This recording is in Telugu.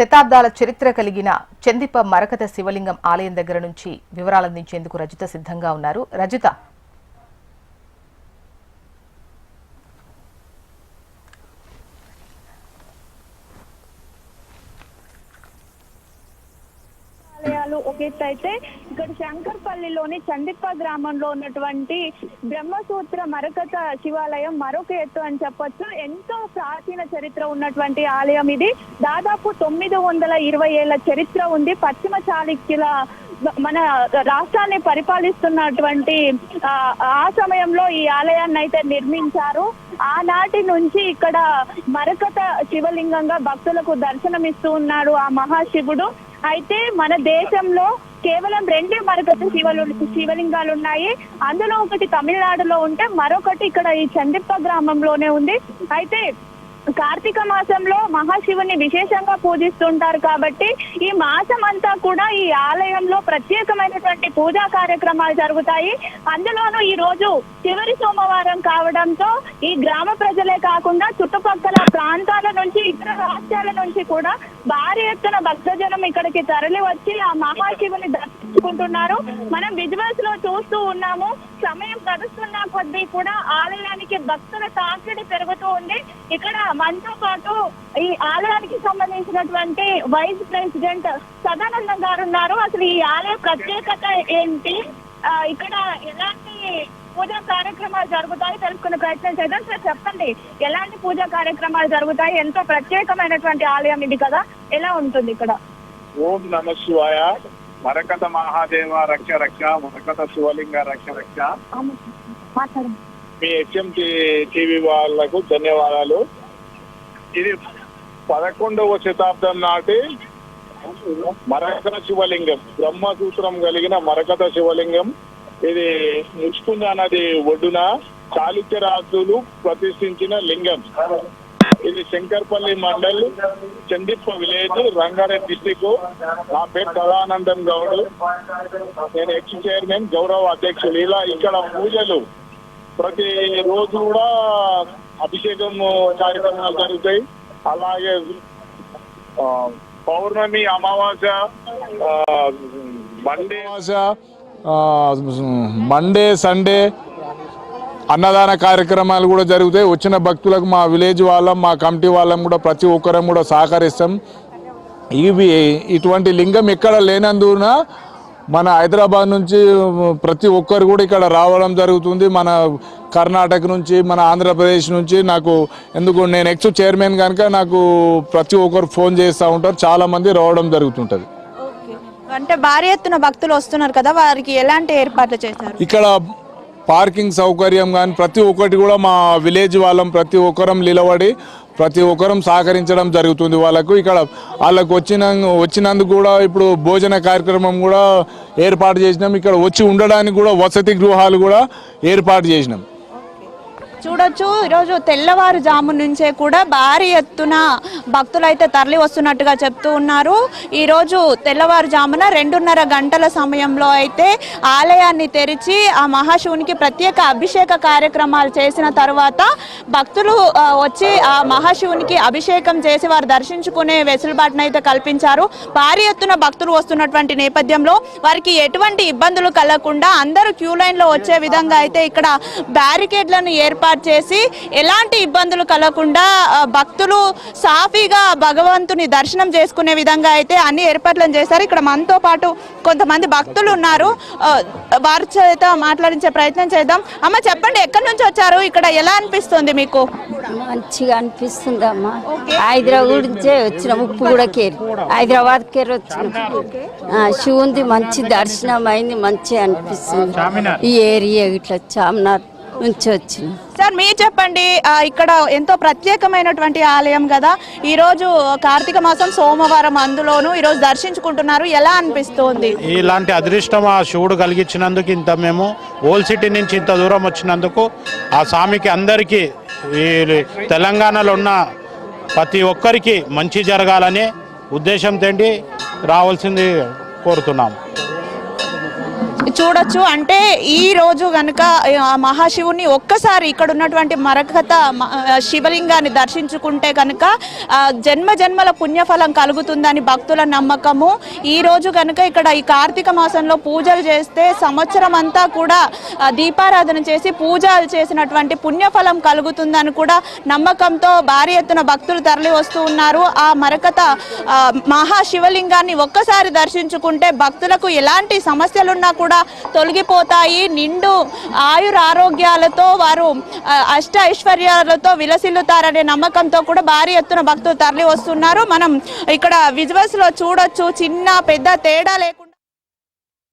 శతాబ్దాల చరిత్ర కలిగిన చందిప్ప మరకత శివలింగం ఆలయం దగ్గర నుంచి వివరాలందించేందుకు రజిత సిద్ధంగా ఉన్నారు. రజిత, ఒక ఎత్తు అయితే ఇక్కడ శంకర్పల్లిలోని చందిప్ప గ్రామంలో ఉన్నటువంటి బ్రహ్మసూత్ర మరకత శివాలయం మరొక ఎత్తు అని చెప్పొచ్చు. ఎంతో ప్రాచీన చరిత్ర ఉన్నటువంటి ఆలయం ఇది. దాదాపు 920 ఏళ్ల చరిత్ర ఉంది. పశ్చిమ చాళుక్యుల మన రాష్ట్రాన్ని పరిపాలిస్తున్నటువంటి ఆ సమయంలో ఈ ఆలయాన్ని అయితే నిర్మించారు. ఆనాటి నుంచి ఇక్కడ మరకత శివలింగంగా భక్తులకు దర్శనమిస్తూ ఉన్నాడు ఆ మహాశివుడు. అయితే మన దేశంలో కేవలం 2 మరకత శివలింగాలు ఉన్నాయి. అందులో ఒకటి తమిళనాడులో ఉంటే మరొకటి ఇక్కడ ఈ చందిప్ప గ్రామంలోనే ఉంది. అయితే కార్తీక మాసంలో మహాశివుని విశేషంగా పూజిస్తుంటారు కాబట్టి ఈ మాసం అంతా కూడా ఈ ఆలయంలో ప్రత్యేకమైనటువంటి పూజా కార్యక్రమాలు జరుగుతాయి. అందులోనూ ఈ రోజు చివరి సోమవారం కావడంతో ఈ గ్రామ ప్రజలే కాకుండా చుట్టుపక్కల ప్రాంతాల నుంచి ఇతర రాష్ట్రాల నుంచి కూడా భారీ ఎత్తున భక్తజనం ఇక్కడికి తరలి వచ్చి ఆ మహాశివుని దర్శించుకుంటున్నారు. మనం విజువల్స్ లో చూస్తూ ఉన్నాము. సమయం గడుస్తున్న కొద్దీ కూడా ఆలయానికి భక్తుల తాకిడి పెరుగుతూ ఉంది. ఇక్కడ మనతో పాటు ఈ ఆలయానికి సంబంధించినటువంటి వైస్ ప్రెసిడెంట్ సదానందం గారు ఉన్నారు. అసలు ఈ ఆలయ ప్రత్యేకత ఏంటి, ఇక్కడ ఎలాంటి పూజా కార్యక్రమాలు జరుగుతాయి తెలుసుకునే ప్రయత్నం చేద్దాం. సార్ చెప్పండి, ఎలాంటి పూజా కార్యక్రమాలు జరుగుతాయి? ఎంతో ప్రత్యేకమైనటువంటి ఆలయం ఇది కదా, ఎలా ఉంటుంది ఇక్కడ? ఓం నమ శివాయ. మరకత మహాదేవ రక్ష రక్ష, మరకత శివలింగ రక్ష రక్ష. మీ హెచ్ఎం టీవీ వాళ్ళకు ధన్యవాదాలు. ఇది 11వ శతాబ్దం నాటి మరకత శివలింగం, బ్రహ్మసూత్రం కలిగిన మరకత శివలింగం. ఇది ముచ్చుకుంద నది ఒడ్డున చాళుక్య రాజులు ప్రతిష్ఠించిన లింగం. ఇది శంకర్పల్లి మండల్, చందిప్ప విలేజ్, రంగారెడ్డి డిస్టిక్. నా పేరు సదానందం గౌడ్, నేను ఎక్స్ చైర్మన్, గౌరవ అధ్యక్షులు. ఇలా ఇక్కడ పూజలు ప్రతి రోజు కూడా అభిషేకం కార్యక్రమాలు జరుగుతాయి. అలాగే పౌర్ణమి, అమావాస్య, మండే, సండే అన్నదాన కార్యక్రమాలు కూడా జరుగుతాయి. వచ్చిన భక్తులకు మా విలేజ్ వాళ్ళం, మా కమిటీ వాళ్ళం కూడా ప్రతి ఒక్కరం కూడా సహకరిస్తాం. ఇటువంటి లింగం ఎక్కడ లేనందున మన హైదరాబాద్ నుంచి ప్రతి ఒక్కరు కూడా ఇక్కడ రావడం జరుగుతుంది. మన కర్ణాటక నుంచి, మన ఆంధ్రప్రదేశ్ నుంచి. నాకు ఎందుకు నేను ఎక్స్ చైర్మన్ కనుక నాకు ప్రతి ఒక్కరు ఫోన్ చేస్తూ ఉంటారు. చాలామంది రావడం జరుగుతుంటుంది. అంటే భారీ ఎత్తున భక్తులు వస్తున్నారు కదా, వారికి ఎలాంటి ఏర్పాట్లు చేశారు? ఇక్కడ పార్కింగ్ సౌకర్యం కానీ ప్రతి ఒక్కటి కూడా మా విలేజ్ వాళ్ళం ప్రతి ఒక్కరం నిలబడి ప్రతి ఒక్కరం సహకరించడం జరుగుతుంది వాళ్ళకు. ఇక్కడ వాళ్ళకు వచ్చినందుకు కూడా ఇప్పుడు భోజన కార్యక్రమం కూడా ఏర్పాటు చేసినాం. ఇక్కడ వచ్చి ఉండడానికి కూడా వసతి గృహాలు కూడా ఏర్పాటు చేసినాం. చూడొచ్చు, ఈరోజు తెల్లవారుజాము నుంచే కూడా భారీ ఎత్తున భక్తులు అయితే తరలి వస్తున్నట్టుగా చెప్తూ ఉన్నారు. ఈరోజు తెల్లవారుజామున 2:30 గంటల సమయంలో అయితే ఆలయాన్ని తెరిచి ఆ మహాశివునికి ప్రత్యేక అభిషేక కార్యక్రమాలు చేసిన తర్వాత భక్తులు వచ్చి ఆ మహాశివునికి అభిషేకం చేసి వారు దర్శించుకునే వెసులుబాటును అయితే కల్పించారు. భారీ ఎత్తున భక్తులు వస్తున్నటువంటి నేపథ్యంలో వారికి ఎటువంటి ఇబ్బందులు కలగకుండా అందరూ క్యూ లైన్లో వచ్చే విధంగా అయితే ఇక్కడ బ్యారికేడ్లను ఏర్పాటు చేసి ఎలాంటి ఇబ్బందులు కలగకుండా భక్తులు సాఫీగా భగవంతుని దర్శనం చేసుకునే విధంగా అయితే అన్ని ఏర్పాట్లను చేశారు. ఇక్కడ మనతో పాటు కొంతమంది భక్తులు ఉన్నారు, వారి చేత మాట్లాడించే ప్రయత్నం చేద్దాం. అమ్మ చెప్పండి, ఎక్కడి నుంచి వచ్చారు, ఇక్కడ ఎలా అనిపిస్తుంది మీకు? మంచిగా అనిపిస్తుంది అమ్మా. హైదరాబాద్ నుంచే వచ్చిన, ఉప్పు కూడా కేర్ హైదరాబాద్ కేర్ వచ్చిన. శివుంది మంచి దర్శనం అయింది, మంచిగా అనిపిస్తుంది. ఈ ఏరియా ఇట్లా చామ్నార్ నుంచి వచ్చిన. సార్ మీరు చెప్పండి, ఇక్కడ ఎంతో ప్రత్యేకమైనటువంటి ఆలయం కదా, ఈరోజు కార్తీక మాసం సోమవారం, అందులోనూ ఈరోజు దర్శించుకుంటున్నారు, ఎలా అనిపిస్తుంది? ఇలాంటి అదృష్టం ఆ శివుడు కలిగించినందుకు, ఇంత మేము ఓల్డ్ సిటీ నుంచి ఇంత దూరం వచ్చినందుకు ఆ స్వామికి అందరికీ ఈ తెలంగాణలో ఉన్న ప్రతి ఒక్కరికి మంచి జరగాలనే ఉద్దేశంతో రావాల్సింది కోరుతున్నాము. చూడొచ్చు. అంటే ఈ రోజు కనుక మహాశివుని ఒక్కసారి ఇక్కడ ఉన్నటువంటి మరకత శివలింగాన్ని దర్శించుకుంటే కనుక జన్మ జన్మల పుణ్యఫలం కలుగుతుందని భక్తుల నమ్మకము. ఈ రోజు కనుక ఇక్కడ ఈ కార్తీక మాసంలో పూజలు చేస్తే సంవత్సరం అంతా కూడా దీపారాధన చేసి పూజలు చేసినటువంటి పుణ్యఫలం కలుగుతుందని కూడా నమ్మకంతో భారీ ఎత్తున భక్తులు తరలి వస్తూ ఉన్నారు. ఆ మరకత మహాశివలింగాన్ని ఒక్కసారి దర్శించుకుంటే భక్తులకు ఎలాంటి సమస్యలున్నా కూడా తొలగిపోతాయి. నిండు ఆయురారోగ్యాలతో వారు అష్ట ఐశ్వర్యాలతో విలసిల్లుతారనే నమ్మకంతో కూడా భారీ ఎత్తున భక్తులు తరలి వస్తున్నారు. మనం ఇక్కడ విజువల్స్ లో చూడొచ్చు, చిన్న పెద్ద తేడా లేకుండా